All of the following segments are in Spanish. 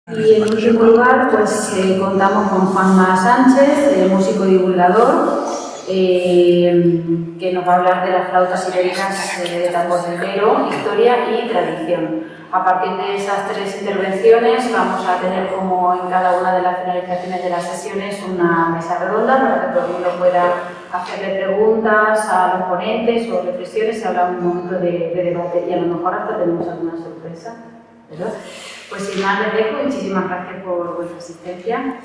Y en último lugar, pues contamos con Juanma Sánchez, músico divulgador, que nos va a hablar de las flautas ibéricas de tambor centero, historia y tradición. A partir de esas tres intervenciones vamos a tener, como en cada una de las finalizaciones de las sesiones, una mesa redonda para que todo el mundo pueda hacerle preguntas a los ponentes o reflexiones. Se habla un momento de debate y a lo mejor hasta tenemos alguna sorpresa, ¿verdad? Pues sin más les dejo, muchísimas gracias por vuestra asistencia.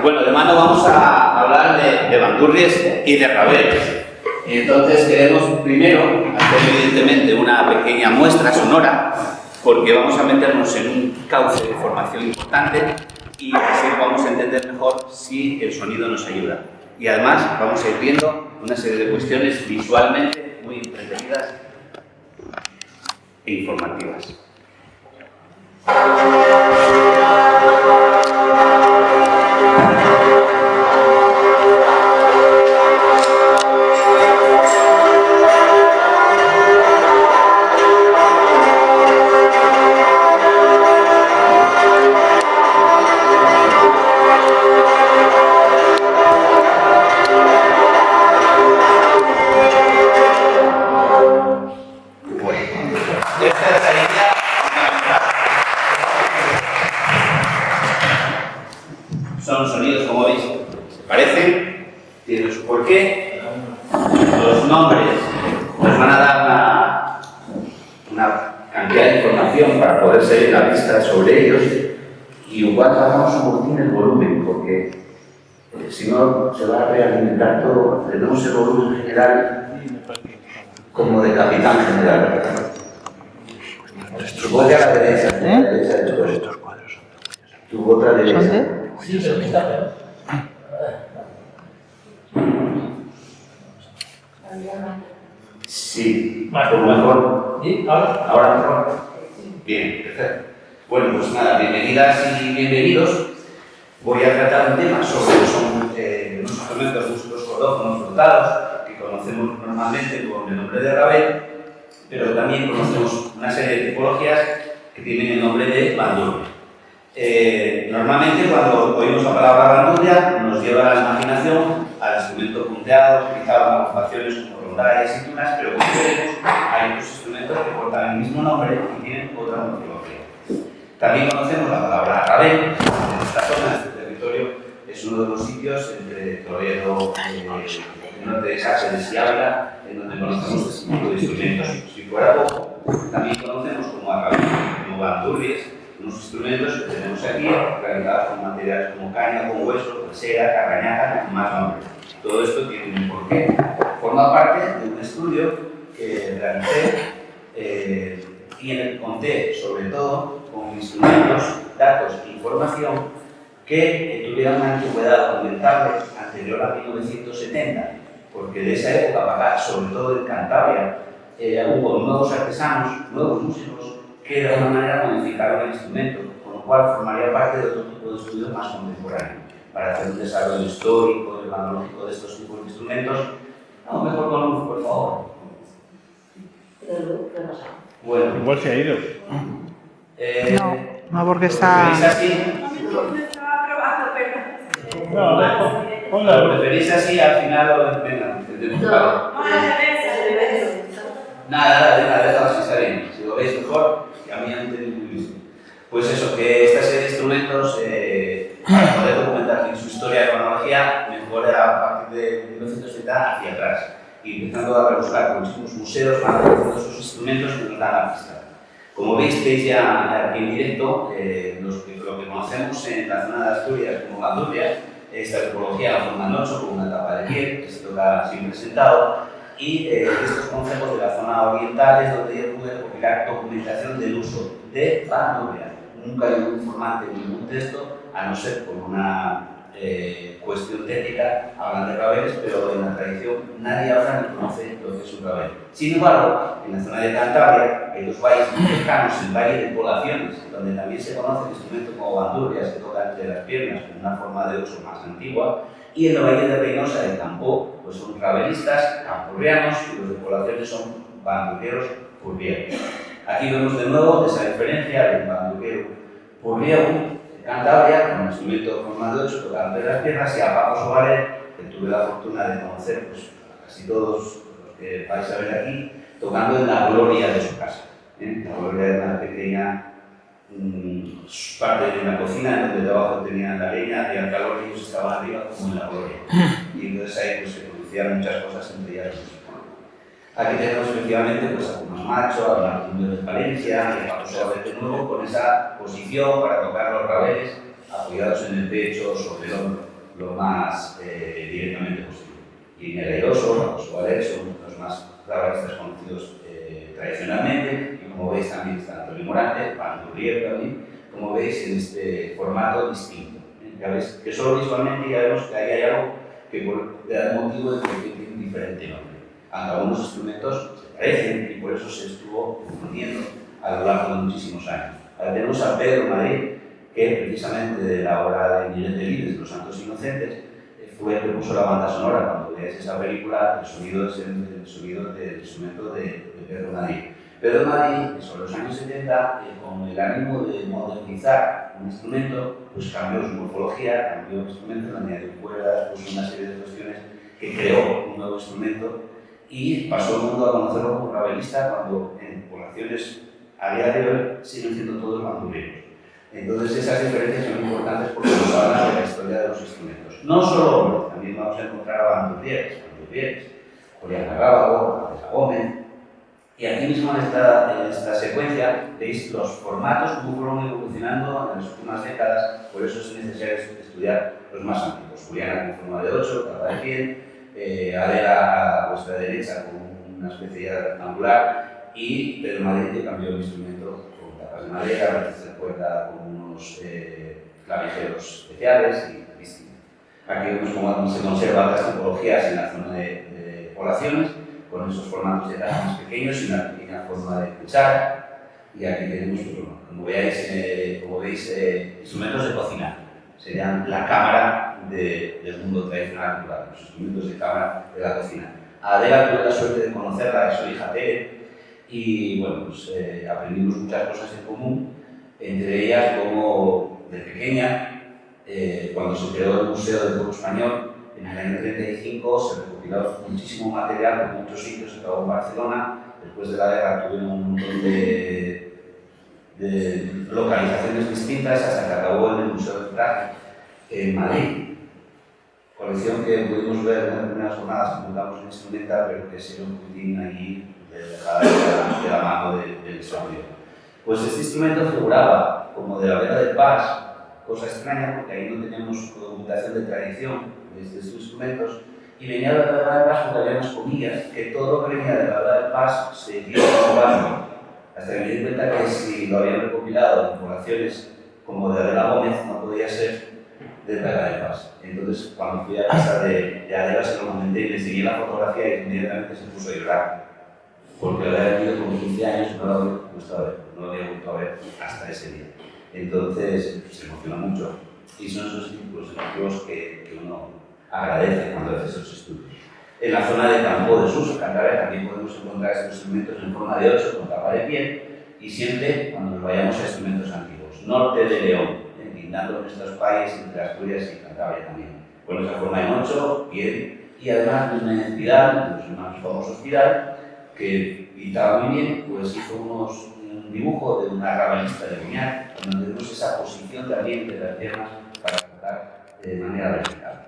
Bueno, de mano vamos a hablar de bandurries y de rabeles. Entonces queremos primero hacer evidentemente una pequeña muestra sonora, porque vamos a meternos en un cauce de formación importante y así vamos a entender mejor si el sonido nos ayuda. Y además vamos a ir viendo una serie de cuestiones visualmente muy entretenidas e informativas. Son sonidos, como veis, se parecen, tienen su porqué. Los nombres nos van a dar una cantidad de información para poder seguir la pista sobre ellos. Y igual trabajamos un poquitín el volumen, porque si no se va a realimentar todo. Tenemos el volumen general como de capitán general. Tu voz a la derecha, de todos estos cuadros. Tu otra derecha. Sí, pero que está peor. Sí, Más mejor. ¿Y ahora? Ahora mejor. Bien, perfecto. Bueno, pues nada, bienvenidas y bienvenidos. Voy a tratar un tema sobre unos instrumentos músicos cordófonos frotados que conocemos normalmente con el nombre de rabel, pero también conocemos una serie de tipologías que tienen el nombre de bandurria. Normalmente cuando oímos la palabra bandurria nos lleva la imaginación al instrumento punteado, utilizado en agrupaciones como rondallas y tunas, pero como veremos hay otros instrumentos que portan el mismo nombre y tienen otra morfología. También conocemos la palabra rabel. En esta zona, este territorio, es uno de los sitios entre Toledo, el norte de Cáceres y Ávila, en donde conocemos este tipo de instrumentos. Si fuera poco, también conocemos como rabel, como bandurries, unos instrumentos que tenemos aquí, realizados con materiales como caña, con hueso, cera, carrañaca y más nombres. Todo esto tiene un porqué. Forma parte de un estudio que realicé y en el que conté, sobre todo, con instrumentos, datos e información que tuvieran una antigüedad documentable anterior a 1970, porque de esa época para acá, sobre todo en Cantabria, hubo nuevos artesanos, nuevos músicos, que de alguna manera modificaron el instrumento, con lo cual formaría parte de otro tipo de estudio más contemporáneo, para hacer un desarrollo histórico, etnológico de estos tipos de instrumentos. No, mejor con luz, por favor. Bueno. Igual se ha ido. No, porque está... ¿Preferís así? No, ¿Lo preferís así? Al final, venga, nada, déjalo así, está bien. Si lo veis mejor, que a mí no entendí muy bien. Pues eso, que esta serie de instrumentos, para poder documentar su historia y cronología, mejor a partir de 1970 hacia atrás. Y empezando a rebuscar con muchísimos museos, van apareciendo esos instrumentos que nos dan la pista. Como visteis ya aquí en directo, lo que conocemos en la zona de Asturias como bandurria, esta tipología la forman 8 con una tapa de piel, que se toca siempre sentado, y estos conceptos de la zona oriental es donde yo pude recopilar documentación del uso de bandurria. Nunca hay un informante ni ningún texto, a no ser por una cuestión técnica, hablan de rabeles, pero en la tradición nadie habla ni conoce lo que es un rabel. Sin embargo, en la zona de Cantabria hay dos valles muy cercanos, el Valle de Poblaciones, donde también se conoce el instrumento como bandurria, se toca entre las piernas con una forma de 8 más antigua, y en el Valle de Reynosa de Campó pues son rabelistas, campurrianos, y los de poblaciones son bandurrieros purriegos. Aquí vemos de nuevo esa diferencia del bandurriero purriego de Cantabria, con un instrumento formado de 8, tocando de las tierras, y a Paco Soares, que tuve la fortuna de conocer pues, a casi todos los que vais a ver aquí, tocando en la gloria de su casa. La gloria de una pequeña parte de una cocina en donde debajo tenían la leña, hacían calor y ellos estaban arriba como en la gloria. Y entonces ahí pues, se producían muchas cosas, entre ellas música. Aquí tenemos efectivamente pues, a Tomás Macho, a Martín de Valencia y a Paco Suárez de nuevo con esa posición para tocar los rabeles apoyados en el pecho sobre el hombro lo más directamente posible. Y Negreiroso, Paco Suárez son los más rabalistas conocidos tradicionalmente, y como veis también está Antonio Morante, bandurriero también, como veis en este formato distinto. Ya veis que solo visualmente ya vemos que ahí hay algo que le da el motivo de que tiene un diferente nombre. Aunque algunos instrumentos se parecen y por eso se estuvo difundiendo a lo largo de muchísimos años. Ahora tenemos a Pedro Madrid, que precisamente de la obra de Miguel Delibes, Los Santos Inocentes, fue el que puso la banda sonora. Cuando veáis esa película, el sonido es el sonido del instrumento de Pedro Madrid. Pedro Madrid, sobre los años 70, con el ánimo de modernizar un instrumento, pues cambió su morfología, cambió el instrumento, añadió cuerdas, puso una serie de cuestiones que creó un nuevo instrumento y pasó el mundo a conocerlo como rabelista cuando en poblaciones a día de hoy siguen siendo todos bandurrieros. Entonces esas diferencias son importantes porque nos hablan de la historia de los instrumentos. No solo hombres, también vamos a encontrar a bandurrieres, Julián Garrábago, Cabeza Gómez. Y aquí mismo en esta secuencia veis los formatos, cómo fueron evolucionando en las últimas décadas, por eso es necesario estudiar los más antiguos. Julián con forma de 8, tapa de piel, Adela a vuestra derecha con una especie de rectangular, y Pedro Madrid que cambió el instrumento con tapas de madera, veces de cuerda con unos clavijeros especiales y distintos. Aquí vemos cómo se conservan las tipologías en la zona de poblaciones, con esos formatos de tamaño más pequeños y una pequeña forma de cuchara. Y aquí tenemos, como veis, instrumentos de cocina. Serían la cámara del mundo tradicional rural, los instrumentos de cámara de la cocina. A Adela tuve la suerte de conocerla, es su hija Tere, y bueno, pues aprendimos muchas cosas en común, entre ellas como de pequeña, cuando se creó el Museo del Pueblo Español, en el año 35 se recopiló muchísimo material en muchos sitios, se acabó en Barcelona, después de la guerra tuvieron un montón de localizaciones distintas hasta que acabó en el Museo de Praga, en Madrid. Colección que pudimos ver en las primeras jornadas que montamos en Instrumenta, pero que se dio un poquitín allí dejada de la mano del desarrollo. Pues este instrumento figuraba como de la Vera del Pas, cosa extraña porque ahí no tenemos documentación de tradición de estos instrumentos, y venía de la Vera del Pas porque había unas comillas que todo lo que venía de la Vera del Pas se dio probando, hasta que me di cuenta que si lo habían recopilado en poblaciones como de Adela Gómez no podía ser de Vera del Pas. Entonces cuando fui a casa de Adela se lo comenté y le seguí la fotografía y inmediatamente se puso a llorar, porque lo había vivido con 15 años y no lo había vuelto a ver, no lo había vuelto a ver hasta ese día. Entonces se emocionó mucho y son esos tipos de motivos que uno agradece cuando hace esos estudios. En la zona de Campo de Sus, Cantabria, también podemos encontrar estos instrumentos en forma de 8 con tapa de piel, y siempre cuando nos vayamos a instrumentos antiguos. Norte de León, lindando nuestros países entre Asturias y Cantabria también. Con esa forma en 8, piel, y además una entidad, los más famosos Tidal, que pintaba muy bien, pues hizo un dibujo de una rabalista de Guiñar, donde tenemos esa posición también de las piernas para tocar de manera vertical.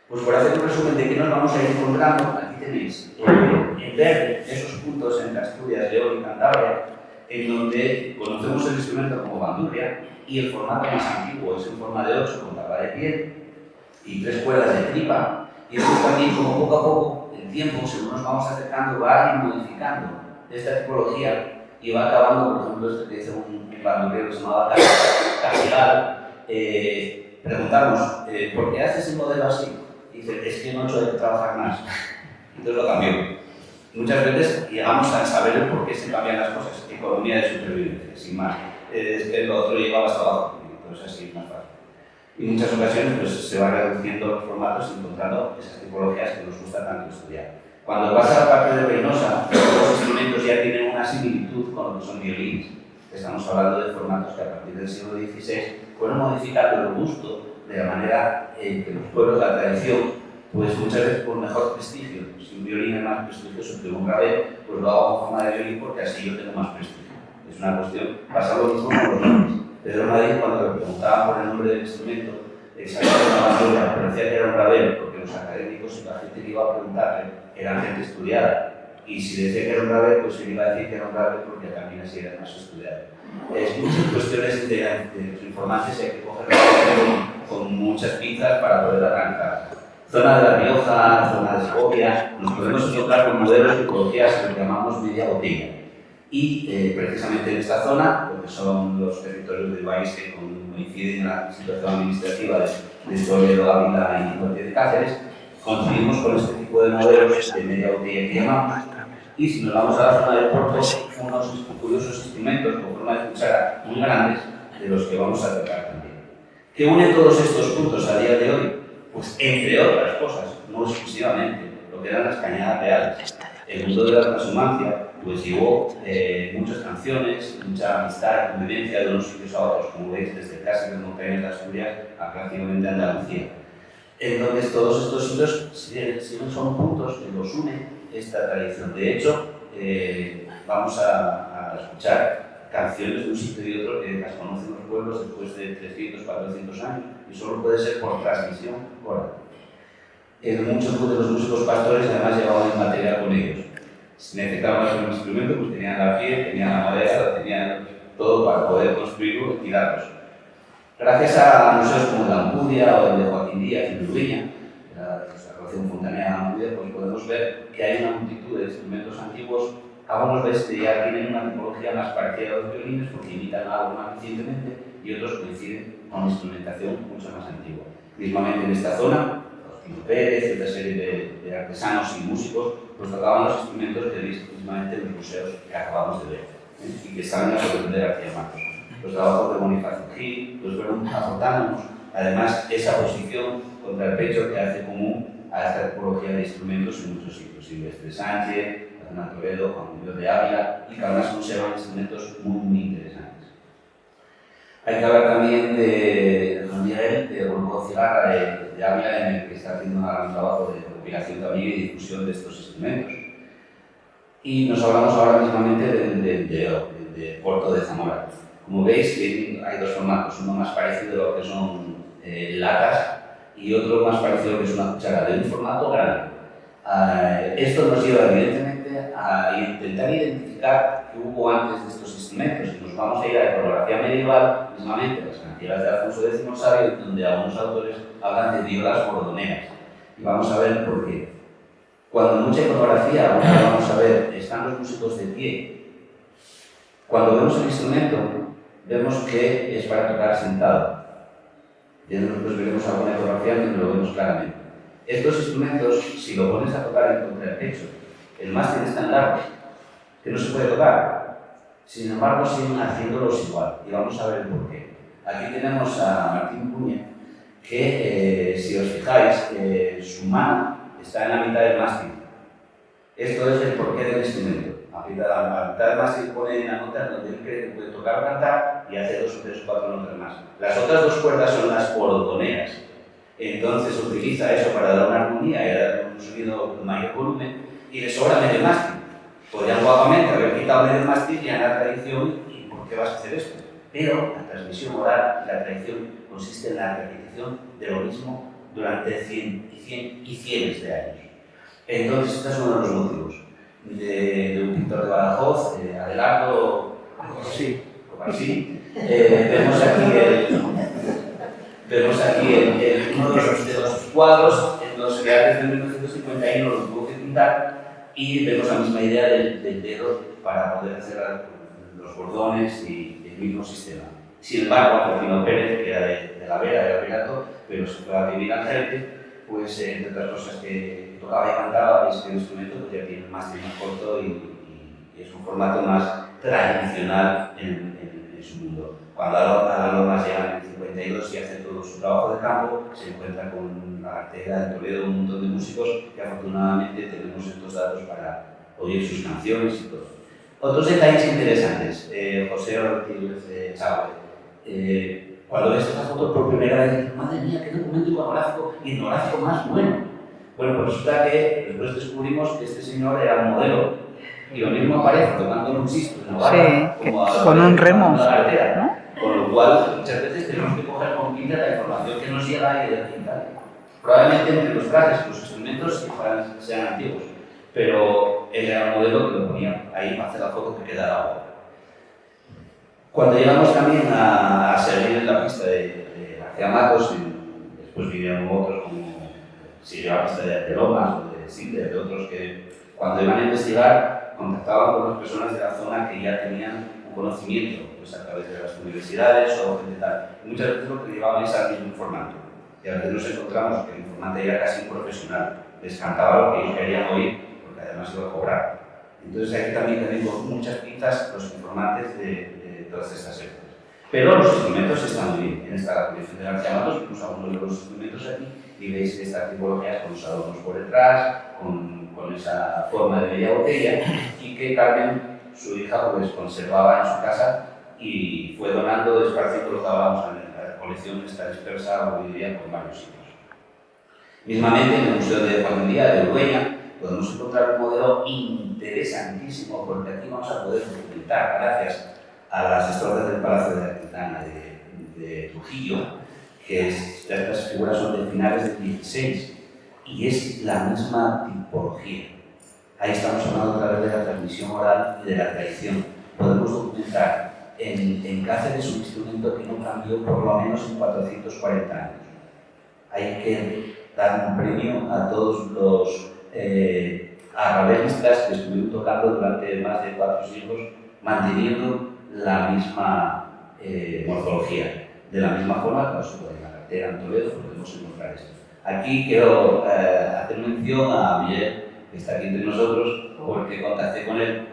Pues por hacer un resumen de qué nos vamos a ir encontrando, aquí tenéis en verde esos puntos entre Asturias, León y Cantabria, en donde conocemos el instrumento como bandurria, y el formato más antiguo es en forma de 8 con tapa de piel y 3 cuerdas de tripa, y esto también como poco a poco el tiempo, según nos vamos acercando, va a ir modificando esta tipología y va acabando, por ejemplo, esto que dice un bandurriero que se llamaba Castigal, preguntamos, ¿por qué haces el modelo así? Y dice, es que en 8 hay que trabajar más. Entonces lo cambió. Muchas veces llegamos a saber el por qué se cambian las cosas, economía de supervivencia, sin más. Es que lo otro llevaba hasta abajo, entonces así es más fácil. Y en muchas ocasiones pues, se van reduciendo los formatos y encontrando esas tipologías que nos gusta tanto estudiar. Cuando vas a la parte de Reynosa, los instrumentos ya tienen una similitud con lo que son violines. Estamos hablando de formatos que a partir del siglo XVI fueron modificando el gusto de la manera en que los pueblos, la tradición, pues muchas veces por mejor prestigio. Si un violín es más prestigioso que un grave, pues lo hago con forma de violín porque así yo tengo más prestigio. Es una cuestión, pasa lo mismo con los nombres. Pedro Madrid, cuando le preguntaban por el nombre del instrumento, salía de una bandera, pero decía que era un rabel, porque los académicos y la gente que iba a preguntarle eran gente estudiada. Y si decía que era un rabel, pues se iba a decir que era un rabel porque también así era más estudiado. Es muchas cuestiones de los informantes hay que cogerlo con muchas pinzas para poder arrancar. Zona de La Rioja, zona de Segovia, nos podemos encontrar con modelos de tipologías que llamamos media botella. Y precisamente en esta zona, porque son los territorios del país que coinciden en la situación administrativa de Toledo, Ávila y Norte de Cáceres, coincidimos con este tipo de modelos de media botella que llamamos. Y si nos vamos a la zona del puerto, unos curiosos instrumentos con forma de cuchara muy grandes de los que vamos a tratar también. ¿Qué une todos estos puntos a día de hoy? Pues entre otras cosas, no exclusivamente, lo que eran las cañadas reales. El mundo de la transhumancia pues llevó muchas canciones, mucha amistad, convivencia de unos sitios a otros, como veis, desde casi las montañas de Asturias a prácticamente Andalucía. Entonces, todos estos sitios son puntos que los une esta tradición. De hecho, vamos a escuchar canciones de un sitio y otro que las conocen los pueblos después de 300, 400 años y solo puede ser por transmisión oral. Muchos de los músicos pastores además llevaban el material con ellos. Si necesitaban hacer un instrumento, pues tenían la piel, tenían la madera, tenían todo para poder construirlo y tirarlos. Gracias a museos como el de Ampudia o el de Joaquín Díaz en Uruguay, la Asociación Fontanera de Ampudia, pues podemos ver que hay una multitud de instrumentos antiguos. Algunos de estos ya tienen una tipología más parecida a los violines porque imitan algo más recientemente y otros coinciden con instrumentación mucho más antigua. Mismamente en esta zona, Tino Pérez y otra serie de artesanos y músicos pues tocaban los instrumentos que veis mismamente en los museos que acabamos de ver y que están a sorprender aquí a Marcos. Los trabajos de Bonifacio Gil pues fueron aportándonos además esa posición contra el pecho que hace común a esta tipología de instrumentos en muchos sitios. Silvestre Sánchez, Hernán Toledo, Juan Muñoz de Ávila y que además conservan instrumentos muy interesantes. Hay que hablar también de Juan Miguel, del grupo Cigarra de Ávila, en el que está haciendo un gran trabajo de recopilación también y difusión de estos instrumentos. Y nos hablamos ahora mismamente de Puerto de Zamora. Como veis, hay dos formatos, uno más parecido a lo que son latas y otro más parecido a lo que es una cuchara, de un formato grande. Esto nos lleva evidentemente a intentar identificar qué hubo antes de estos instrumentos. Y nos vamos a ir a la iconografía medieval, mismamente las cantigas de Alfonso X Sabio, donde algunos autores hablan de violas bordoneras. Y vamos a ver por qué. Cuando en mucha iconografía, vamos a ver, están los músicos de pie. Cuando vemos el instrumento, vemos que es para tocar sentado. Ya nosotros veremos alguna iconografía donde lo vemos claramente. Estos instrumentos, si lo pones a tocar en contra del pecho, el mástil es tan largo que no se puede tocar. Sin embargo, siguen haciéndolos igual. Y vamos a ver por qué. Aquí tenemos a Martín Puña, que si os fijáis, su mano está en la mitad del mástil. Esto es el porqué del instrumento. A la mitad del mástil pone una nota donde él cree que puede tocar o cantar y hace 2 o 3 o 4 notas más. Las otras 2 cuerdas son las bordoneras. Entonces utiliza eso para dar una armonía y dar un sonido de mayor volumen y le sobra medio mástil. Podrían guapamente haber quitado medio mástil y en la tradición, ¿y por qué vas a hacer esto? Pero la transmisión oral y la tradición consiste en la repetición de lo mismo durante 100 y cientos de años. Entonces, este es uno de los motivos. De un pintor de Badajoz, Adelardo, así, vemos aquí uno de los cuadros en los que antes de 1951 lo tuvo que pintar y vemos la misma idea del dedo para poder hacer los bordones y el mismo sistema. Sin embargo, Tino Pérez, que era de la Vera, era pirato, pero se fue a vivir al Jerte, pues entre otras cosas que tocaba y cantaba, este instrumento pues ya tiene más corto y es un formato más tradicional en su mundo. Cuando las normas llegan en el 42 y hace todo su trabajo de campo, se encuentra con la cartera de Toledo, un montón de músicos que afortunadamente tenemos estos datos para oír sus canciones y todo. Otros detalles interesantes, José Ortiz Chávez, cuando ves estas fotos por primera vez, dices, madre mía, qué documento etnográfico más bueno. Bueno, pues resulta que después descubrimos que este señor era un modelo y lo mismo aparece tocando un xisto en Navarra, sí, como con un remo, la carretera, ¿no? Con lo cual muchas veces tenemos que coger con pinta la información que nos llega y tal. Probablemente entre los trajes, los instrumentos sean antiguos, pero él era un modelo que lo ponía ahí para hacer la foto que quedara ahora. Cuando llegamos también a servir en la pista de García Matos, después vinieron otros como siguió la pista de Lomas o de Sinder, de otros que cuando iban a investigar contactaban con las personas de la zona que ya tenían un conocimiento, pues a través de las universidades o gente tal. Y muchas veces lo que llevaban es al mismo informante. Y a veces nos encontramos que el informante era casi un profesional, les cantaba lo que ellos querían oír, porque además iba a cobrar. Entonces aquí también tenemos muchas pistas los informantes de todas estas épocas. Pero los instrumentos están muy bien. En esta colección de García Matos vemos algunos de los instrumentos aquí y veis estas tipologías con los adornos por detrás, con esa forma de media botella y que Carmen, su hija, pues conservaba en su casa y fue donando despacito lo que hablábamos en la colección está dispersa hoy día por varios sitios. Mismamente en el Museo de Familia de Urueña podemos encontrar un modelo interesantísimo porque aquí vamos a poder documentar, gracias a las estrofas del Palacio de la Quintana de Trujillo, que estas figuras son de finales del 16 y es la misma tipología. Ahí estamos hablando a través de la transmisión oral y de la tradición. Podemos documentar en Cáceres un instrumento que no cambió por lo menos en 440 años. Hay que dar un premio a todos los arrabelistas que estuvieron tocando durante más de 4 siglos, manteniendo la misma morfología. De la misma forma, por ejemplo, en la cartera en Toledo podemos encontrar esto. Aquí quiero hacer mención a Miguel, que está aquí entre nosotros, porque contacté con él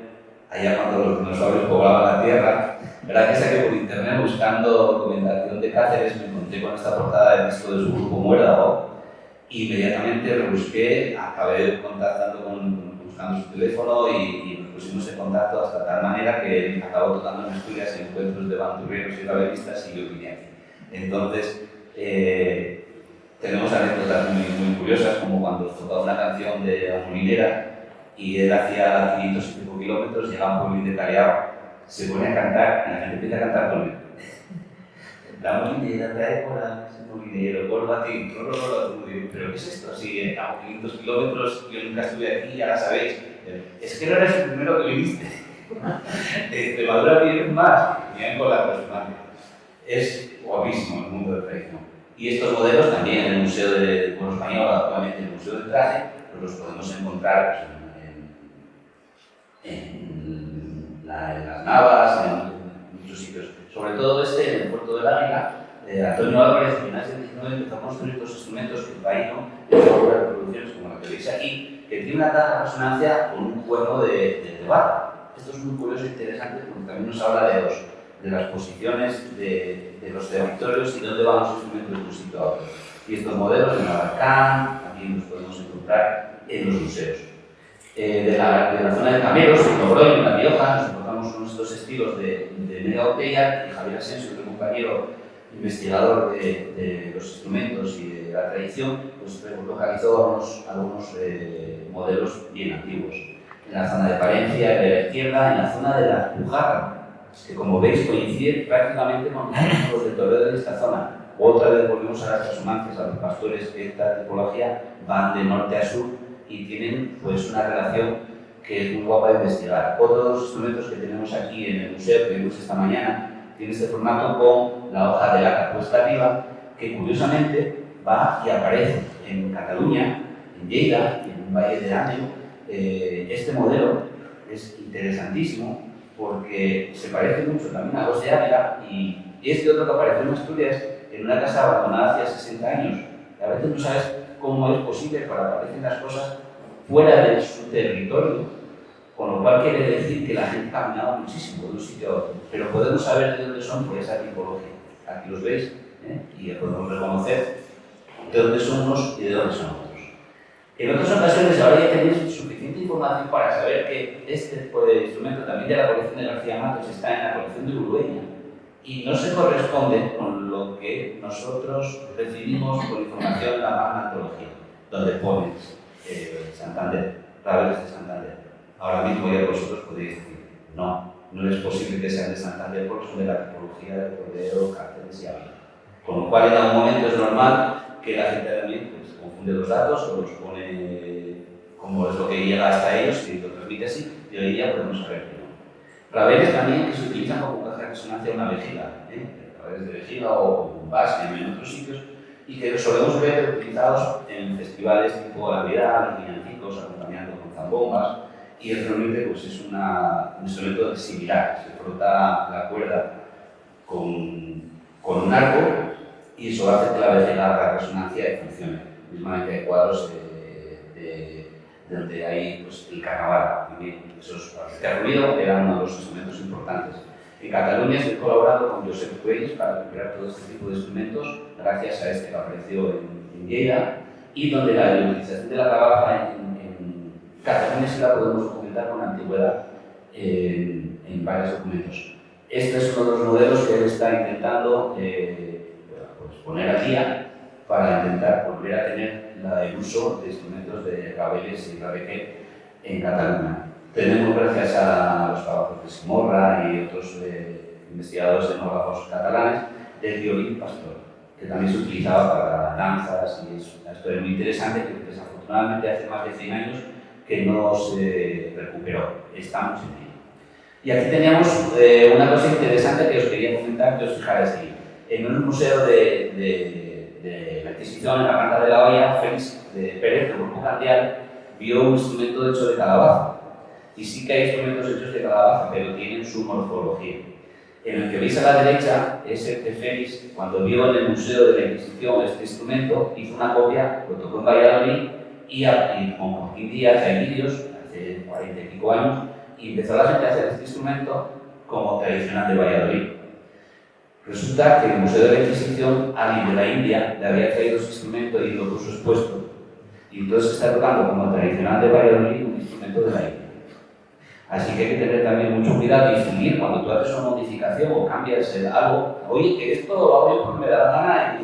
allá cuando los dinosaurios poblaban la Tierra. Gracias a que por internet, buscando documentación de Cáceres, me encontré con esta portada de disco de su grupo Muérdago. Inmediatamente lo busqué, acabé buscando su teléfono y nos pusimos en contacto hasta tal manera que acabó tocando en Asturias en encuentros de bandurrieros y rabelistas y yo vine aquí. Entonces, tenemos anécdotas muy curiosas, como cuando tocaba una canción de La Molinera y él hacía 500 y pico kilómetros, llegaba a un pueblín de Callao, se pone a cantar y la gente empieza a cantar con él. La molinera trae coraje, ese molinero, por batir, pero ¿qué es esto? Si a 500 kilómetros yo nunca estuve aquí, ya la sabéis. Es que no eres el primero que viniste. De Extremadura vienen más, vienen con la resonante. Es guapísimo el mundo del tradición. Y estos modelos también en el Museo del Pueblo Español, actualmente en el Museo del Traje, pues los podemos encontrar pues, en las Navas, en muchos sitios. Sobre todo en el puerto del Águila, Antonio Álvarez, a finales del 19 empezó a construir estos instrumentos que traían algunas reproducciones como la que veis aquí, que tiene una caja de resonancia con un cuerno de bata. Esto es muy curioso e interesante porque también nos habla de las posiciones de los territorios y dónde van los instrumentos de un sitio a otro. Y estos modelos en Abarcán también los podemos encontrar en los museos. De la zona de Cameros, en Logroño, en La Rioja, nos encontramos con estos estilos de media botella y Javier Asensio, otro compañero investigador de los instrumentos y de la tradición, pues localizó algunos modelos bien antiguos. En la zona de Palencia, de la izquierda, en la zona de la Pujarra, que como veis coincide prácticamente con los de Toledo de esta zona. Otra vez volvemos a las resonancias, a los pastores que esta tipología van de norte a sur y tienen pues una relación que es muy guapa de investigar. Otros instrumentos que tenemos aquí en el museo que vimos esta mañana tiene este formato con la hoja de laca puesta arriba, que curiosamente va y aparece en Cataluña, en Lleida, en un valle de Àneu. Este modelo es interesantísimo porque se parece mucho también a los de Ávila y este otro que apareció en Asturias en una casa abandonada hace 60 años. Y a veces no sabes cómo es posible que aparecen las cosas fuera de su territorio, con lo cual quiere decir que la gente caminaba muchísimo de un sitio a otro, pero podemos saber de dónde son por esa tipología. Aquí los veis y podemos reconocer de dónde son unos y de dónde son otros. En otras ocasiones ahora ya tenéis suficiente información para saber que este tipo de instrumento también de la colección de García Matos está en la colección de Urueña y no se corresponde con lo que nosotros recibimos por información en la Magna Antología, donde pone Santander, Rabeles de Santander. Ahora mismo ya vosotros podéis decir, no es posible que sean de Santander porque son de la tipología de Cordero, Cáceres y Ávila. Con lo cual en algún momento es normal que la gente también pues, confunde los datos o los pone como es lo que llega hasta ellos y lo transmite así, y hoy día podemos saber que no. Rabeles también que se utilizan como caja de resonancia una vejiga, rabeles de vejiga o un base en otros sitios, y que solemos ver utilizados en festivales tipo Navidad, los villancicos, acompañando con zambombas, y realmente pues, es un instrumento similar, se frota la cuerda con un arco y eso hace que la vejiga haga resonancia y funcione. Mismamente hay cuadros donde hay pues, el carnaval, y esos que ruido eran uno de los instrumentos importantes. En Cataluña estoy colaborando con Josep Cuells para recuperar todo este tipo de instrumentos, gracias a este que apareció en Lleida, y donde la utilización de la tabaja en Cataluña sí la podemos documentar con antigüedad en varios documentos. Este es uno de los modelos que él está intentando pues poner al día para intentar volver a tener el uso de instrumentos de Rabeles y Rabequer en Cataluña. Tenemos, gracias a los trabajos de Simorra y otros investigadores etnógrafos catalanes, el violín pastor, que también se utilizaba para danzas y esto es muy interesante, que desafortunadamente hace más de 100 años que no se recuperó. Estamos en ello. Y aquí teníamos una cosa interesante que os quería comentar, que os fijarais ahí. En un museo de la Inquisición, en la Canta de la Hoya, Félix de Pérez, de Grupo Cardial, vio un instrumento hecho de calabaza. Y sí que hay instrumentos hechos de calabaza, pero tienen su morfología. En el que veis a la derecha es el que Félix, cuando vio en el Museo de la Inquisición este instrumento, hizo una copia, lo tocó en Valladolid y con Joaquín Díaz hay vídeos, hace 40 y pico años, y empezó la gente a hacer este instrumento como tradicional de Valladolid. Resulta que en el Museo de la Inquisición, alguien de la India le había traído ese instrumento y lo puso expuesto. Y entonces está tocando como tradicional de Valladolid un instrumento de la India. Así que hay que tener también mucho cuidado y distinguir cuando tú haces una modificación o cambias algo. Oye, que esto lo hago yo porque me da la gana.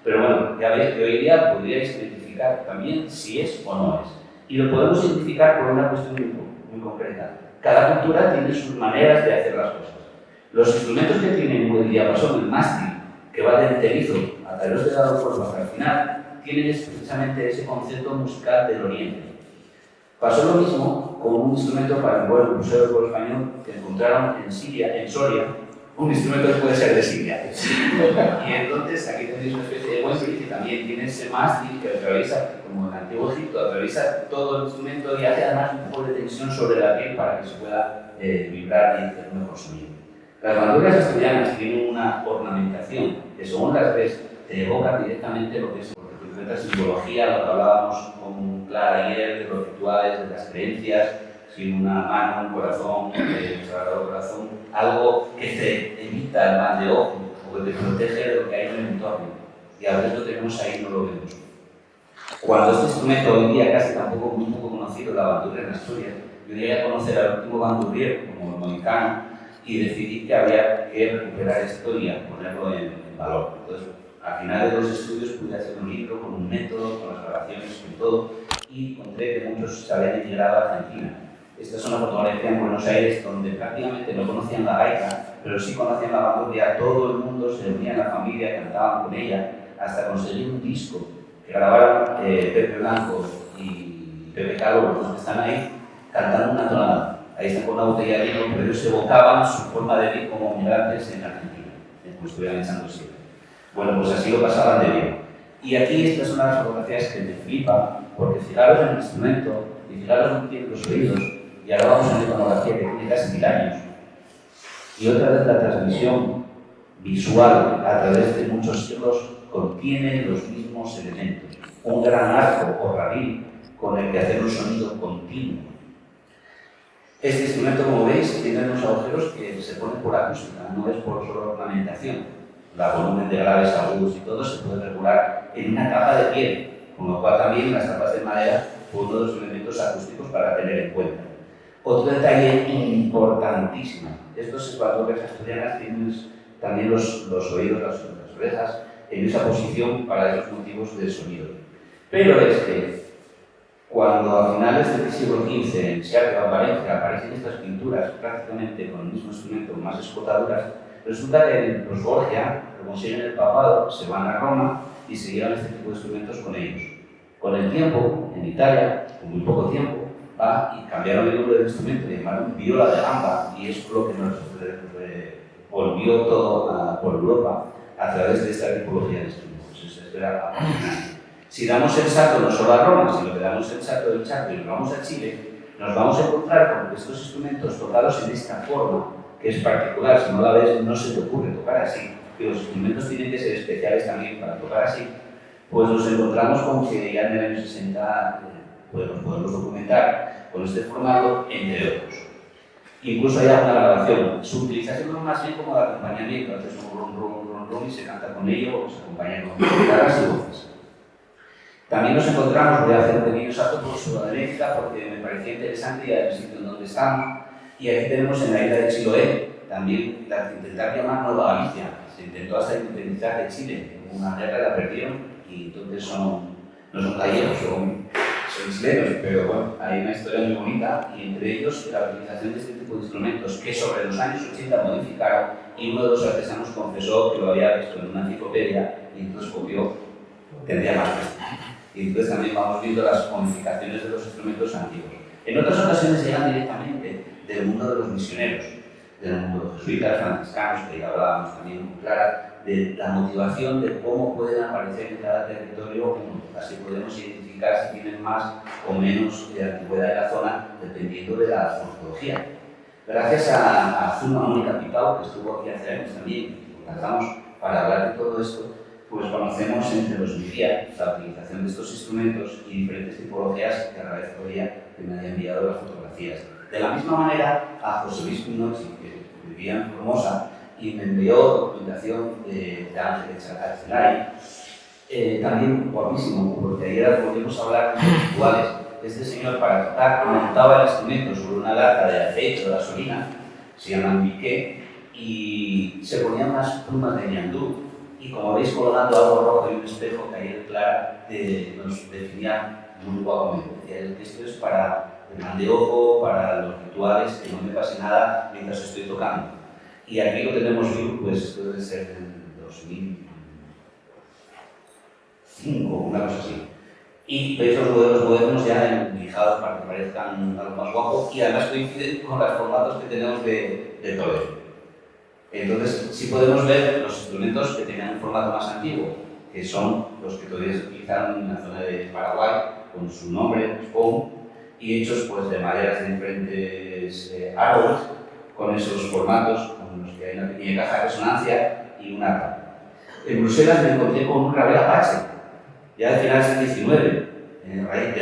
Pero bueno, ya veis que hoy día podríais identificar también si es o no es. Y lo podemos identificar por una cuestión muy concreta. Cada cultura tiene sus maneras de hacer las cosas. Los instrumentos que tienen el diapasón, el mástil, que va del enterizo a través del lado cuerpo hasta el final, tienen precisamente ese concepto musical del oriente. Pasó lo mismo con un instrumento para el Museo del Pueblo Español que encontraron en Soria, un instrumento que puede ser de Siria. Y entonces aquí tenéis una especie de Wembley que también tiene ese mástil que atraviesa, como en el Antiguo Egipto, atraviesa todo el instrumento y hace además un poco de tensión sobre la piel para que se pueda vibrar y hacer un mejor sonido. Las bandurrias asturianas tienen una ornamentación que según las ves te evocan directamente lo que es la simbología, lo que hablábamos con Clara ayer, de los rituales, de las creencias, sin una mano, un corazón, un sagrado corazón, algo que te evita el mal de ojo o que te protege de lo que hay en el entorno. Y a veces lo tenemos ahí y no lo vemos. Cuando este instrumento hoy en día casi tampoco muy poco conocido, la bandurria en Asturias, yo llegué a conocer al último bandurriero como el mohicano y decidí que había que recuperar esto y a ponerlo en valor. Entonces, al final de los estudios pude hacer un libro con un método, con las grabaciones, con todo, y encontré que muchos se habían emigrado a Argentina. Esta es una fotografía en Buenos Aires donde prácticamente no conocían la gaita, pero sí conocían la bandurria. Todo el mundo se reunía en la familia, cantaban con ella, hasta conseguir un disco que grabaron Pepe Blanco y Pepe Calvo, los que están ahí, cantando una tonada. Ahí están con una botella de vino, pero ellos evocaban su forma de vivir como migrantes en Argentina, como estuvieran echando siempre. Bueno, pues así lo pasaban de bien. Y aquí estas son las fotografías que me flipan, porque fijaros en el instrumento y fijaros en tienen los oídos, y ahora vamos a una iconografía que tiene casi 1000 años. Y otra vez la transmisión visual a través de muchos siglos contiene los mismos elementos. Un gran arco o rabil con el que hacer un sonido continuo. Este instrumento, como veis, tiene unos agujeros que se ponen por acústica, no es por solo ornamentación. la volumen de graves, agudos y todo se puede regular en una tapa de piel, con lo cual también las tapas de madera son uno de los elementos acústicos para tener en cuenta. Otro detalle importantísimo, estos ecuatorias asturianas tienen también los oídos, las orejas, en esa posición para esos motivos de sonido. Pero es que cuando a finales del siglo XV en Seattle, en Valencia, aparecen estas pinturas prácticamente con el mismo instrumento, más escotaduras, resulta que los Borgia consiguen el papado, se van a Roma y se llevan este tipo de instrumentos con ellos. Con el tiempo, en Italia, con muy poco tiempo, va y cambiaron el nombre del instrumento y llamaron viola de gamba, y es lo que nos volvió todo por Europa a través de esta tipología de instrumentos. Esto era apasionante. Si damos el salto no solo a Roma, sino que damos el salto del Chaco y nos vamos a Chile, nos vamos a encontrar con estos instrumentos tocados en esta forma, que es particular. Si no la ves, no se te ocurre tocar así. Y los instrumentos tienen que ser especiales también para tocar así. Pues nos encontramos con que ya en el año 60 pues nos podemos documentar con este formato, entre otros. Incluso hay alguna grabación. Su utilización es más bien como de acompañamiento, haces un ron y se canta con ello, o se acompaña con guitarras y voces. También nos encontramos, voy a hacer un pequeño salto por Sudamérica porque me parecía interesante y al sitio en donde estamos. Y aquí tenemos en la isla de Chiloé, también intentar llamar Nueva Galicia. Se intentó hasta independizar de Chile, en una guerra la perdieron y entonces no son gallegos, son chilenos, pero bueno, hay una historia muy bonita y entre ellos la utilización de este tipo de instrumentos que sobre los años 80 modificaron y uno de los artesanos confesó que lo había visto en una enciclopedia y entonces copió, tendría más peso. Y entonces también vamos viendo las modificaciones de los instrumentos antiguos. En otras ocasiones llegan directamente del mundo de los misioneros, del mundo de los jesuitas, franciscanos, que ya hablábamos también muy clara, de la motivación de cómo pueden aparecer en cada territorio, así podemos identificar si tienen más o menos de antigüedad en la zona, dependiendo de la morfología. Gracias a Zuma Mónica Picao, que estuvo aquí hace años también, contactamos para hablar de todo esto, pues conocemos entre los MIFIA la utilización de estos instrumentos y diferentes tipologías que agradezco que me haya enviado las fotografías. De la misma manera, a José Luis Pinoz, que vivía en Formosa, y me envió documentación de Ángel Echalay, también guapísimo, porque ayer volvimos a hablar de los rituales. Este señor, para tocar, montaba el instrumento sobre una lata de aceite o gasolina, se llama biqué, y se ponían unas plumas de ñandú. Y como veis colgando algo rojo y un espejo que ayer Clara nos definía muy guapamente. Decía que esto es para el mal de ojo, para los rituales, que no me pase nada mientras estoy tocando. Y aquí lo tenemos vivo, pues esto debe ser del 2005, una cosa así. Y veis los modelos modernos ya lijados para que parezcan algo más guapos y además coinciden con los formatos que tenemos de Toledo. Entonces, sí podemos ver los instrumentos que tenían un formato más antiguo, que son los que todavía se utilizaron en la zona de Paraguay, con su nombre, Spon, y hechos pues, de maderas de diferentes árboles, con esos formatos, con los que hay una pequeña caja de resonancia y un arpa. En Bruselas me encontré con un rabel Apache, ya de finales del 19, raíz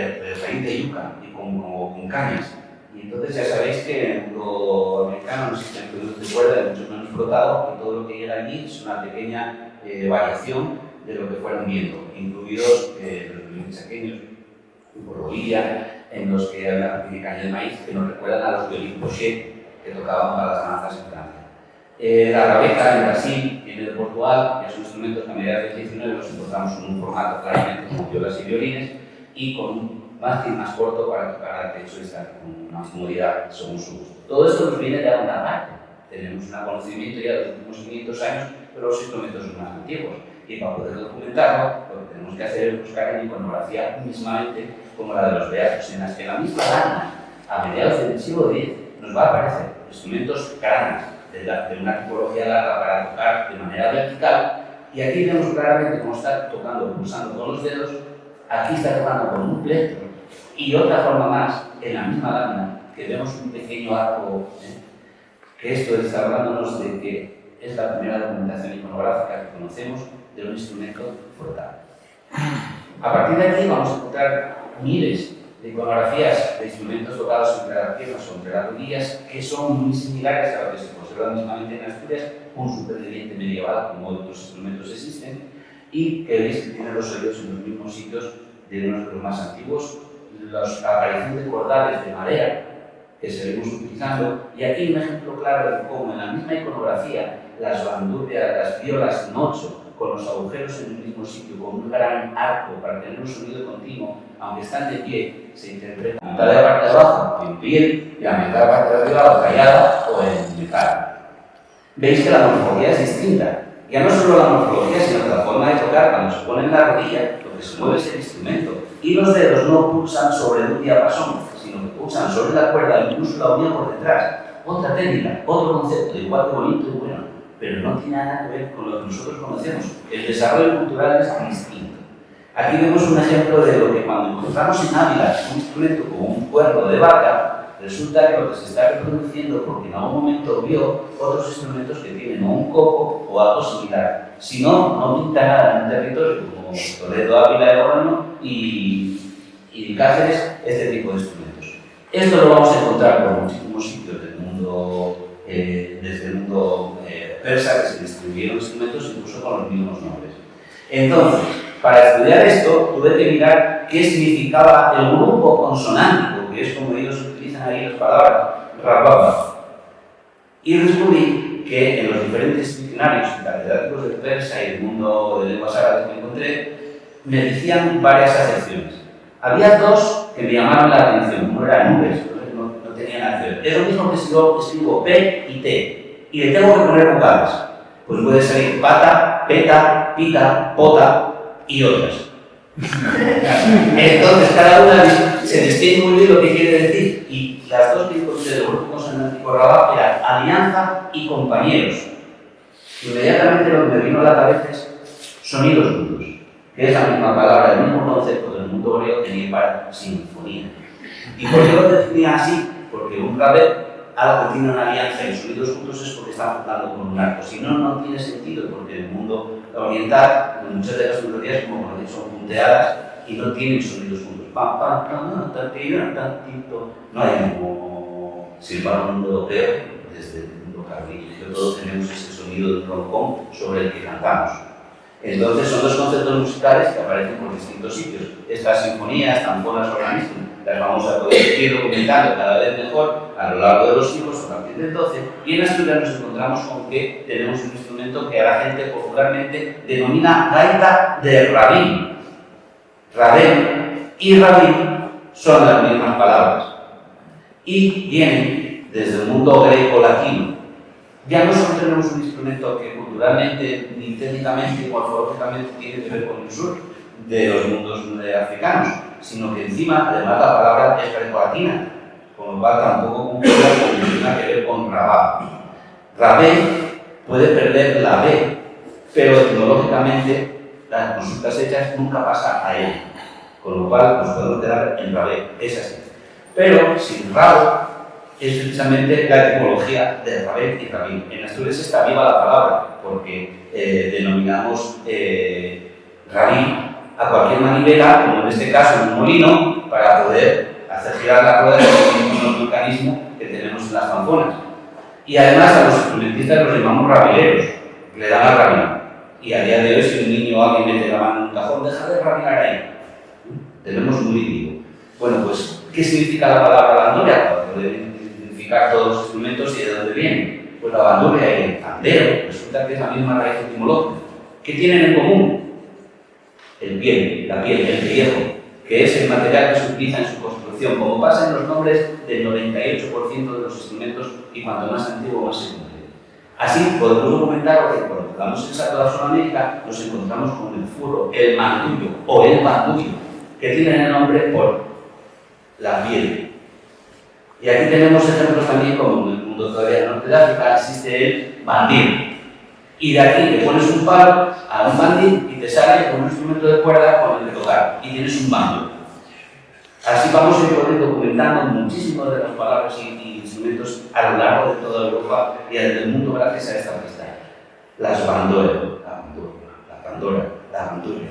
de yuca y con cañas. Y entonces ya sabéis que en el mundo americano no existen productos de cuerda, de mucho menos flotado, y todo lo que llega allí es una pequeña variación de lo que fueron viendo, incluidos los violines chaqueños, por Bolivia, en los que hay una pequeña caña de maíz que nos recuerdan a los violines Pochet que tocaban para las danzas en Francia. La rabeca en Brasil y en el Portugal, que son instrumentos que a mediados del 19 los encontramos en un formato claramente como violas y violines, y con un mástil más corto para tocar al techo y estar con más comodidad según su gusto. Todo esto nos viene de alguna parte. Tenemos un conocimiento ya de los últimos 500 años, pero los instrumentos son más antiguos. Y para poder documentarlo, lo que tenemos que hacer es buscar en iconografía mismamente como la de los beatos, en las que la misma lana, a mediados del siglo X, nos va a aparecer instrumentos grandes, de una tipología larga para tocar de manera vertical. Y aquí vemos claramente cómo está tocando, pulsando con los dedos. Aquí está tocando con un plectro y otra forma más, en la misma lámina, que vemos un pequeño arco, que esto está hablándonos de que es la primera documentación iconográfica que conocemos de un instrumento flotante. A partir de aquí vamos a encontrar miles de iconografías de instrumentos tocados entre las piernas o entre las rodillas que son muy similares a lo que se conserva mismamente en Asturias, un superviviente medieval, como otros instrumentos existen, y que veis que tiene los oídos en los mismos sitios de unos de los más antiguos, la aparición de cordales de madera que seguimos utilizando, y aquí un ejemplo claro de cómo en la misma iconografía las bandurrias, las violas nocho, con los agujeros en el mismo sitio, con un gran arco para tener un sonido continuo, aunque están de pie, se interpreta la mitad de la parte de abajo en piel y la mitad de la parte de arriba o tallada o en metal. Veis que la morfología es distinta. Ya no solo la morfología, sino que la forma de tocar, cuando se pone en la rodilla, lo que se mueve es el instrumento. Y los dedos no pulsan sobre un diapasón, sino que pulsan sobre la cuerda, incluso la uña por detrás. Otra técnica, otro concepto, igual de bonito y bueno, pero no tiene nada que ver con lo que nosotros conocemos. El desarrollo cultural es distinto. Aquí vemos un ejemplo de lo que cuando encontramos en Ávila un instrumento como un cuerno de vaca, resulta que lo que se está reproduciendo porque en algún momento vio otros instrumentos que tienen o un coco o algo similar. Si no, no pinta nada en un territorio como Toledo, Ávila, Logroño y Cáceres, este tipo de instrumentos. Esto lo vamos a encontrar por muchísimos sitios del mundo, desde el mundo persa, que se distribuyeron instrumentos incluso con los mismos nombres. Entonces, para estudiar esto, tuve que mirar qué significaba el grupo consonántico, que es como ellos utilizan ahí las palabras, rababa. Y descubrí que en los diferentes diccionarios catedráticos del persa y del mundo de lenguas árabes que encontré, me decían varias acepciones. Había dos que me llamaron la atención. Uno era nubes, no tenía nada que ver. Es lo mismo que si yo escribo P y T, y le tengo que poner vocales. Pues puede salir pata, peta, pica, pota y otras. Entonces, cada una se distingue muy bien lo que quiere decir. Y las dos que encontré del grupo consonántico rabá eran alianza y compañeros. Inmediatamente lo que me vino a la cabeza es sonidos juntos, que es la misma palabra, el mismo concepto del mundo griego tenía para sinfonía. ¿Y por qué lo definía así? Porque un rabé, algo que tiene una alianza y sonidos juntos es porque está jugando con un arco. Si no, no tiene sentido, porque en el mundo oriental, muchas de las melodías, como decís, son punteadas y no tienen sonidos juntos. Pam, pam, pam, tantito. No hay como silbar un mundo europeo, desde el mundo carlígeno, todos tenemos ese sonido de roncón sobre el que cantamos. Entonces son dos conceptos musicales que aparecen por distintos sitios. Estas sinfonías, tanfonas, organismos, las vamos a poder ir documentando cada vez mejor a lo largo de los siglos a partir del 12, y en Asturias nos encontramos con que tenemos un instrumento que a la gente popularmente denomina gaita de rabín. Rabén y rabín son las mismas palabras y vienen desde el mundo greco-latino. Ya no solo tenemos un instrumento que culturalmente, ni técnicamente, ni morfológicamente tiene que ver con el sur de los mundos africanos, sino que encima, además, la palabra es greco-latina, con lo cual tampoco cumple con que tiene que ver con rabá. Rabé puede perder la B, pero etimológicamente las consultas hechas nunca pasa a él, con lo cual nos podemos quedar en rabé, es así. Pero sin rabo es precisamente la etimología de rabé y rabín. En Asturias está viva la palabra, porque denominamos rabín a cualquier manivela, como en este caso en un molino, para poder hacer girar la rueda con el mecanismo que tenemos en las zanfonas. Y además a los instrumentistas los llamamos rabileros, le dan a rabinar. Y a día de hoy, si un niño o alguien mete la mano en un cajón, deja de rabinar ahí. Tenemos un líquido. Bueno, pues, ¿qué significa la palabra bandurria? Para poder identificar todos los instrumentos y de dónde vienen. Pues la bandurria y el pandero, resulta que es la misma raíz etimológica. ¿Qué tienen en común? El piel, el pellejo, que es el material que se utiliza en su construcción, como pasa en los nombres del 98% de los instrumentos, y cuanto más antiguo, más se cumple. Así podemos documentar que cuando hablamos en toda Sudamérica nos encontramos con el furro, el mandullo o el bandullo, que tienen el nombre por la piel. Y aquí tenemos ejemplos también, como en el mundo todavía del norte de África, existe el bandil. Y de aquí te pones un palo a un bandil y te sale con un instrumento de cuerda con el que tocar, y tienes un bando. Así vamos a ir documentando muchísimas de las palabras y instrumentos a lo largo de toda Europa y del mundo gracias a esta pista. Las bandoras, la pandora, la bandurria.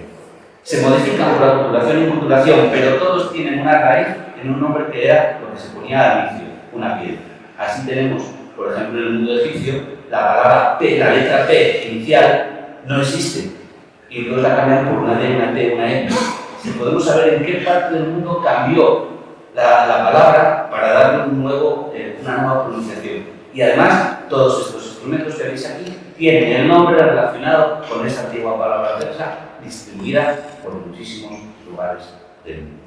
Se modifican por aculturación y culturación, pero todos tienen una raíz en un nombre que era lo que se ponía al inicio, una piedra. Así tenemos Por ejemplo, en el mundo egipcio, la palabra P, la letra P inicial, no existe. Y luego la cambian por una D, una T, una M. Si podemos saber en qué parte del mundo cambió la palabra para darle una nueva pronunciación. Y además, todos estos instrumentos que veis aquí tienen el nombre relacionado con esa antigua palabra persa, distribuida por muchísimos lugares del mundo.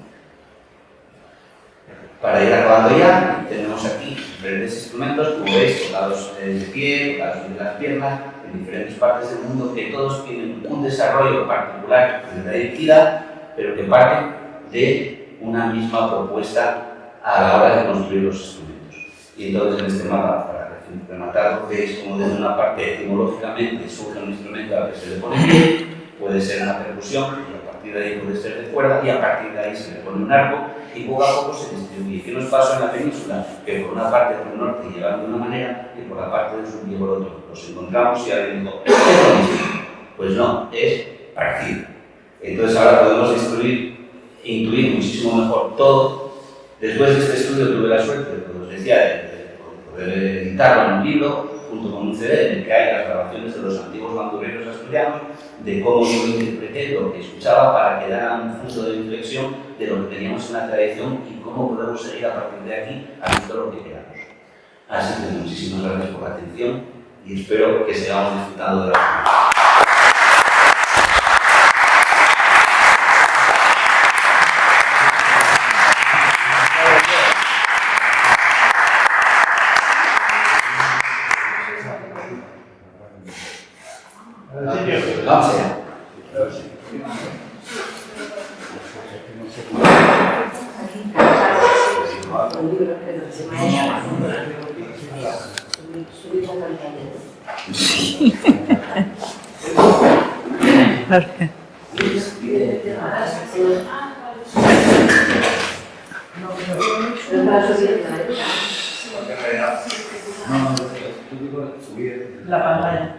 Para ir acabando ya, tenemos aquí diferentes instrumentos, como veis, tocados de pie, tocados de las piernas, en diferentes partes del mundo, que todos tienen un desarrollo particular de la identidad, pero que parten de una misma propuesta a la hora de construir los instrumentos. Y entonces en este mapa, para rematarlo, veis como desde una parte etimológicamente surge un instrumento al que se le pone pie, puede ser una percusión, y a partir de ahí puede ser de cuerda, y a partir de ahí se le pone un arco, y poco a poco se distribuye. ¿Qué nos pasó en la península? Que por una parte, por el norte, llevan de una manera, y por la parte del sur llegó el otro. Los encontramos y alguien dijo, ¿es lo mismo? Pues no, es parecido. Entonces ahora podemos intuir muchísimo mejor todo. Después de este estudio tuve la suerte, como os decía, de poder editarlo en un libro, junto con un CD en el que hay las grabaciones de los antiguos bandureros asturianos, de cómo yo interpreté lo que escuchaba para que dara un punto de inflexión de lo que teníamos en la tradición y cómo podemos seguir a partir de aquí haciendo lo que queramos. Así que muchísimas gracias por la atención y espero que sigamos disfrutando de la vamos allá. La pantalla.